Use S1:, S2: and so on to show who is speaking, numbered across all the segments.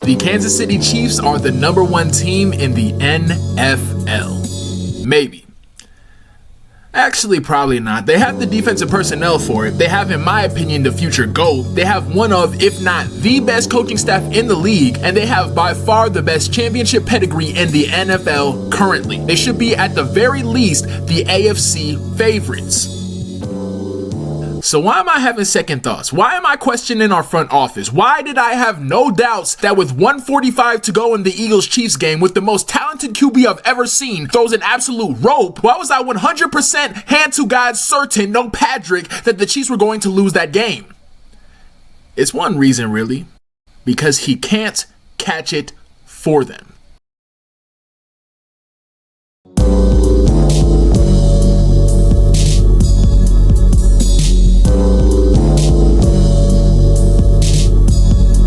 S1: The Kansas City Chiefs are the #1 team in the NFL. Maybe. Actually, probably not. They have the defensive personnel for it. They have, in my opinion, the future GOAT. They have one of, if not the best coaching staff in the league, and they have by far the best championship pedigree in the NFL currently. They should be, at the very least, the AFC favorites. So why am I having second thoughts? Why am I questioning our front office? Why did I have no doubts that with 1:45 to go in the Eagles-Chiefs game, with the most talented QB I've ever seen throws an absolute rope, why was I 100% hand to God certain, no Patrick, that the Chiefs were going to lose that game? It's one reason, really. Because he can't catch it for them.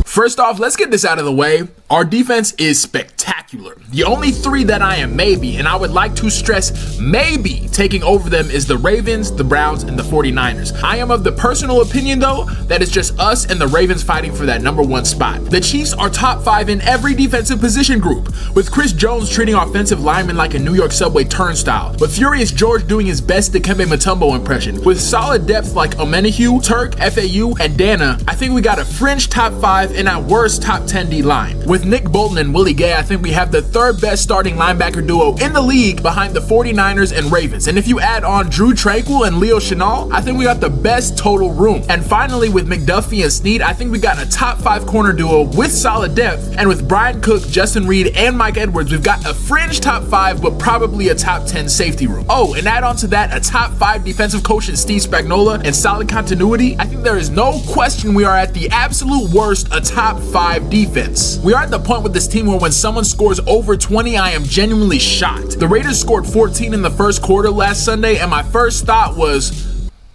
S1: First off, let's get this out of the way. Our defense is spectacular. The only three that I am maybe, and I would like to stress maybe, taking over them is the Ravens, the Browns, and the 49ers. I am of the personal opinion, though, that it's just us and the Ravens fighting for that #1 spot. The Chiefs are top 5 in every defensive position group, with Chris Jones treating offensive linemen like a New York subway turnstile, with Furious George doing his best Dikembe Mutombo impression. With solid depth like Omenighu, Turk, FAU, and Dana, I think we got a fringe top 5 and at worst top 10 D-line. With Nick Bolton and Willie Gay, I think we have the third best starting linebacker duo in the league behind the 49ers and Ravens. And if you add on Drew Tranquil and Leo Chenal, I think we got the best total room. And finally, with McDuffie and Snead, I think we got a top 5 corner duo with solid depth. And with Brian Cook, Justin Reed, and Mike Edwards, we've got a fringe top 5, but probably a top 10 safety room. Oh, and add on to that a top 5 defensive coach in Steve Spagnuolo and solid continuity. I think there is no question we are at the absolute worst, a top 5 defense. We are at the point with this team where when someone scores over 20, I am genuinely shocked. The Raiders scored 14 in the first quarter last Sunday, and my first thought was,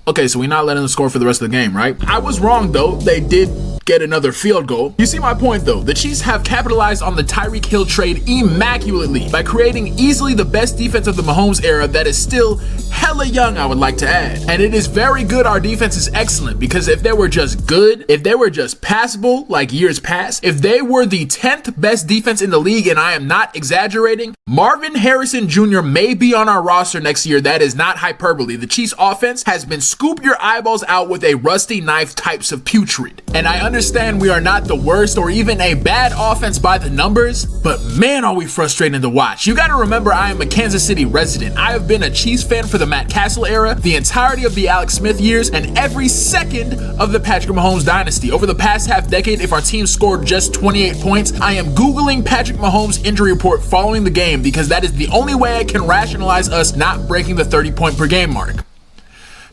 S1: okay, so we're not letting them score for the rest of the game, right? I was wrong, though. They did get another field goal. You see my point, though. The Chiefs have capitalized on the Tyreek Hill trade immaculately by creating easily the best defense of the Mahomes era that is still hella young, I would like to add. And it is very good our defense is excellent, because if they were just good, if they were just passable like years past, if they were the 10th best defense in the league, and I am not exaggerating, Marvin Harrison Jr. may be on our roster next year. That is not hyperbole. The Chiefs offense has been scoop your eyeballs out with a rusty knife types of putrid. And I understand we are not the worst or even a bad offense by the numbers, but man, are we frustrating to watch. You gotta remember, I am a Kansas City resident. I have been a Chiefs fan for the Matt Castle era, the entirety of the Alex Smith years, and every second of the Patrick Mahomes dynasty. Over the past half decade, if our team scored just 28 points, I am Googling Patrick Mahomes injury report following the game, because that is the only way I can rationalize us not breaking the 30-point per game mark.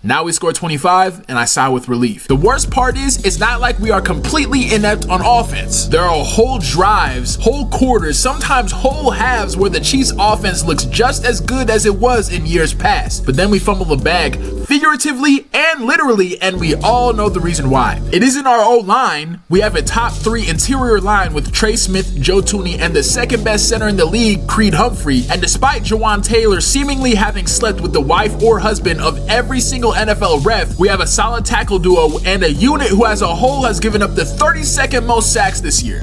S1: Now we score 25, and I sigh with relief. The worst part is, it's not like we are completely inept on offense. There are whole drives, whole quarters, sometimes whole halves where the Chiefs offense looks just as good as it was in years past. But then we fumble the bag, figuratively and literally, and we all know the reason why. It isn't our O-line. We have a top 3 interior line with Trey Smith, Joe Tooney, and the second best center in the league, Creed Humphrey. And despite Jawan Taylor seemingly having slept with the wife or husband of every single NFL ref, we have a solid tackle duo and a unit who as a whole has given up the 32nd most sacks this year.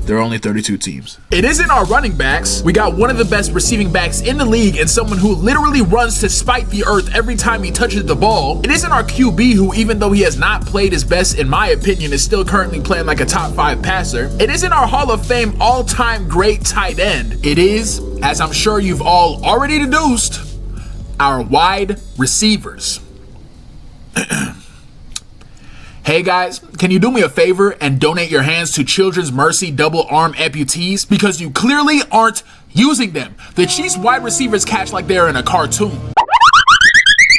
S1: There are only 32 teams. It isn't our running backs. We got one of the best receiving backs in the league and someone who literally runs to spite the earth every time he touches the ball. It isn't our QB, who, even though he has not played his best in my opinion, is still currently playing like a top 5 passer. It isn't our Hall of Fame all-time great tight end. It is, as I'm sure you've all already deduced, our wide receivers. Hey guys, can you do me a favor and donate your hands to Children's Mercy double arm amputees? Because you clearly aren't using them. The Chiefs wide receivers catch like they're in a cartoon.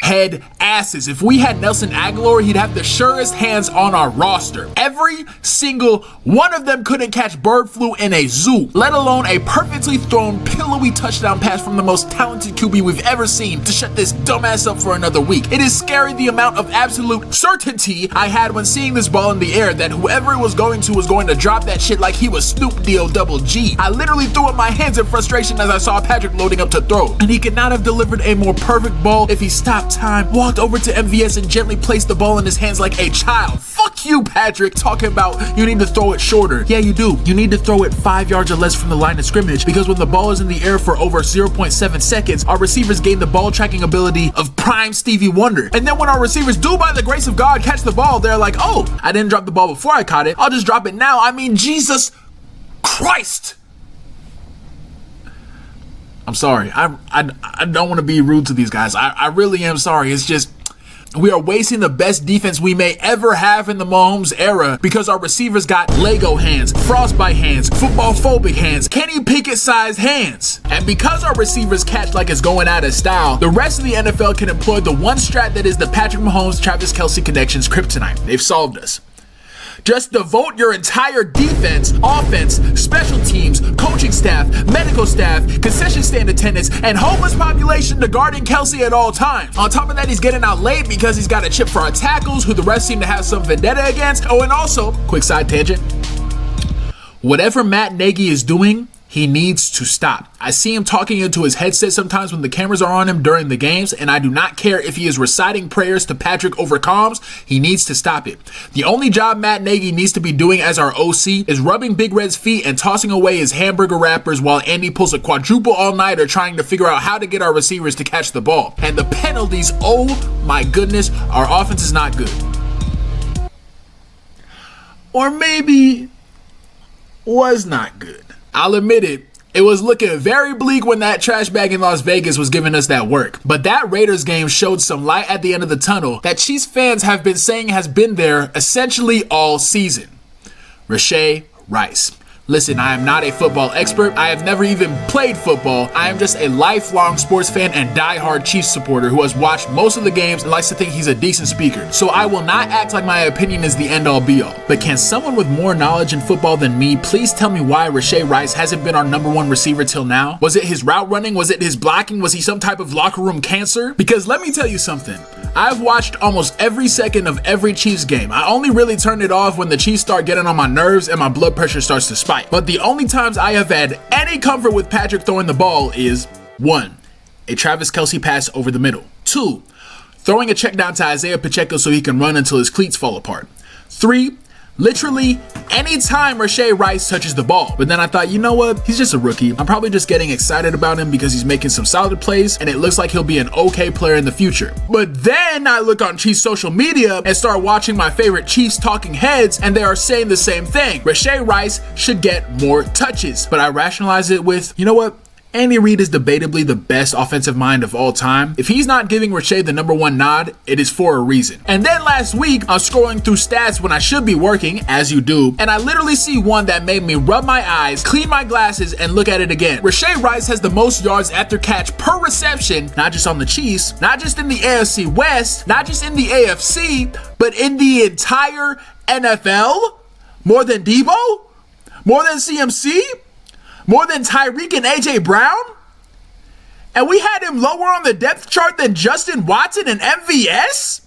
S1: Head asses. If we had Nelson Aguilar, he'd have the surest hands on our roster. Every single one of them couldn't catch bird flu in a zoo, let alone a perfectly thrown, pillowy touchdown pass from the most talented QB we've ever seen to shut this dumbass up for another week. It is scary the amount of absolute certainty I had when seeing this ball in the air that whoever it was going to drop that shit like he was Snoop D-O-double-G. I literally threw up my hands in frustration as I saw Patrick loading up to throw. And he could not have delivered a more perfect ball if he stopped time, walked over to MVS and gently placed the ball in his hands like a child. Fuck you, Patrick, talking about you need to throw it shorter. Yeah, you do. You need to throw it 5 yards or less from the line of scrimmage, because when the ball is in the air for over 0.7 seconds, our receivers gain the ball tracking ability of prime Stevie Wonder. And then when our receivers do, by the grace of God, catch the ball, they're like, oh, I didn't drop the ball before I caught it. I'll just drop it now. I mean, Jesus Christ. I'm sorry. I don't want to be rude to these guys. I really am sorry. It's just, we are wasting the best defense we may ever have in the Mahomes era because our receivers got Lego hands, frostbite hands, football phobic hands, Kenny Pickett sized hands. And because our receivers catch like it's going out of style, the rest of the NFL can employ the one strat that is the Patrick Mahomes, Travis Kelce connection's kryptonite. They've solved us. Just devote your entire defense, offense, special teams, coaching staff, medical staff, concession stand attendants, and homeless population to guarding Kelce at all times. On top of that, he's getting out late because he's got a chip for our tackles, who the rest seem to have some vendetta against. Oh, and also, quick side tangent, whatever Matt Nagy is doing, he needs to stop. I see him talking into his headset sometimes when the cameras are on him during the games, and I do not care if he is reciting prayers to Patrick over comms. He needs to stop it. The only job Matt Nagy needs to be doing as our OC is rubbing Big Red's feet and tossing away his hamburger wrappers while Andy pulls a quadruple all-nighter trying to figure out how to get our receivers to catch the ball. And the penalties, oh my goodness, our offense is not good. Or maybe was not good. I'll admit it, it was looking very bleak when that trash bag in Las Vegas was giving us that work. But that Raiders game showed some light at the end of the tunnel that Chiefs fans have been saying has been there essentially all season. Rashee Rice. Listen, I am not a football expert. I have never even played football. I am just a lifelong sports fan and diehard Chiefs supporter who has watched most of the games and likes to think he's a decent speaker. So I will not act like my opinion is the end-all be-all. But can someone with more knowledge in football than me please tell me why Rashee Rice hasn't been our #1 receiver till now? Was it his route running? Was it his blocking? Was he some type of locker room cancer? Because let me tell you something. I've watched almost every second of every Chiefs game. I only really turn it off when the Chiefs start getting on my nerves and my blood pressure starts to spike. But the only times I have had any comfort with Patrick throwing the ball is 1. A Travis Kelce pass over the middle. 2. Throwing a check down to Isaiah Pacheco so he can run until his cleats fall apart. 3. Literally any time Rashee Rice touches the ball. But then I thought, you know what? He's just a rookie. I'm probably just getting excited about him because he's making some solid plays and it looks like he'll be an okay player in the future. But then I look on Chiefs social media and start watching my favorite Chiefs talking heads and they are saying the same thing. Rashee Rice should get more touches. But I rationalize it with, you know what? Andy Reid is debatably the best offensive mind of all time. If he's not giving Rashee the #1 nod, it is for a reason. And then last week, I was scrolling through stats when I should be working, as you do, and I literally see one that made me rub my eyes, clean my glasses, and look at it again. Rashee Rice has the most yards after catch per reception, not just on the Chiefs, not just in the AFC West, not just in the AFC, but in the entire NFL? More than Debo? More than CMC? More than Tyreek and AJ Brown? And we had him lower on the depth chart than Justin Watson and MVS?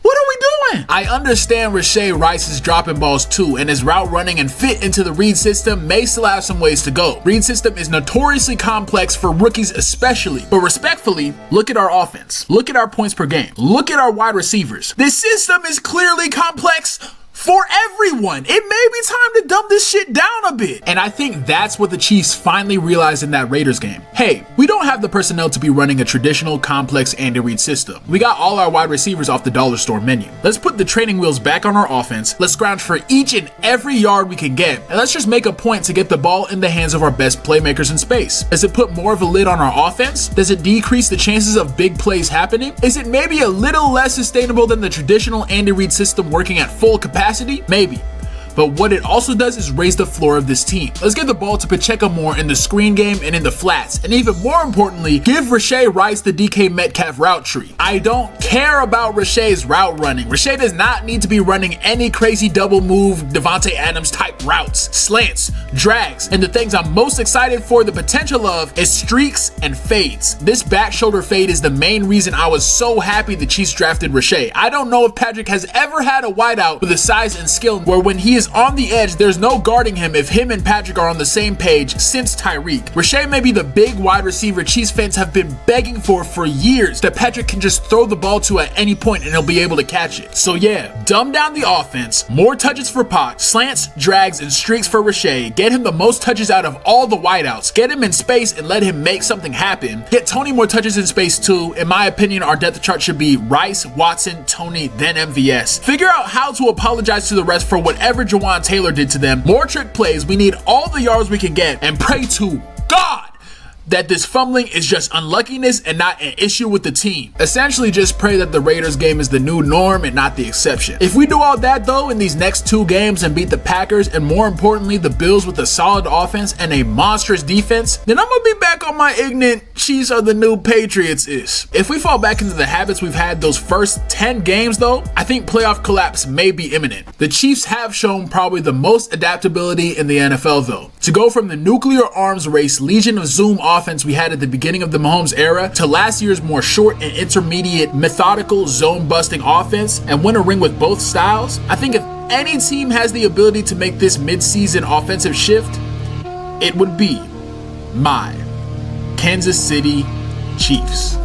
S1: What are we doing? I understand Rashee Rice is dropping balls too, and his route running and fit into the Reid system may still have some ways to go. Reid system is notoriously complex for rookies especially, but respectfully, look at our offense. Look at our points per game. Look at our wide receivers. This system is clearly complex for everyone. It may be time to dumb this shit down a bit. And I think that's what the Chiefs finally realized in that Raiders game. Hey, we don't have the personnel to be running a traditional, complex Andy Reid system. We got all our wide receivers off the dollar store menu. Let's put the training wheels back on our offense. Let's scrounge for each and every yard we can get. And let's just make a point to get the ball in the hands of our best playmakers in space. Does it put more of a lid on our offense? Does it decrease the chances of big plays happening? Is it maybe a little less sustainable than the traditional Andy Reid system working at full capacity? Maybe. But what it also does is raise the floor of this team. Let's get the ball to Pacheco more in the screen game and in the flats. And even more importantly, give Rashee Rice the DK Metcalf route tree. I don't care about Rashee's route running. Rashee does not need to be running any crazy double move Devontae Adams type routes, slants, drags, and the things I'm most excited for the potential of is streaks and fades. This back shoulder fade is the main reason I was so happy the Chiefs drafted Rashee. I don't know if Patrick has ever had a wideout with the size and skill where when he is is on the edge. There's no guarding him if him and Patrick are on the same page since Tyreek. Rashee may be the big wide receiver Chiefs fans have been begging for years that Patrick can just throw the ball to at any point and he'll be able to catch it. So yeah, dumb down the offense, more touches for Pot, slants, drags, and streaks for Rashee, get him the most touches out of all the wideouts, get him in space and let him make something happen, get Tony more touches in space too. In my opinion, our depth chart should be Rice, Watson, Tony, then MVS. Figure out how to apologize to the rest for whatever Jawan Taylor did to them. More trick plays, we need all the yards we can get, and pray to God that this fumbling is just unluckiness and not an issue with the team. Essentially just pray that the Raiders game is the new norm and not the exception. If we do all that though in these next 2 games and beat the Packers and more importantly the Bills with a solid offense and a monstrous defense, then I'm gonna be back on my ignorant Chiefs are the new Patriots-ish. If we fall back into the habits we've had those first 10 games though, I think playoff collapse may be imminent. The Chiefs have shown probably the most adaptability in the NFL though. To go from the nuclear arms race Legion of Zoom offense we had at the beginning of the Mahomes era to last year's more short and intermediate methodical zone busting offense and win a ring with both styles, I think if any team has the ability to make this mid-season offensive shift, it would be my Kansas City Chiefs.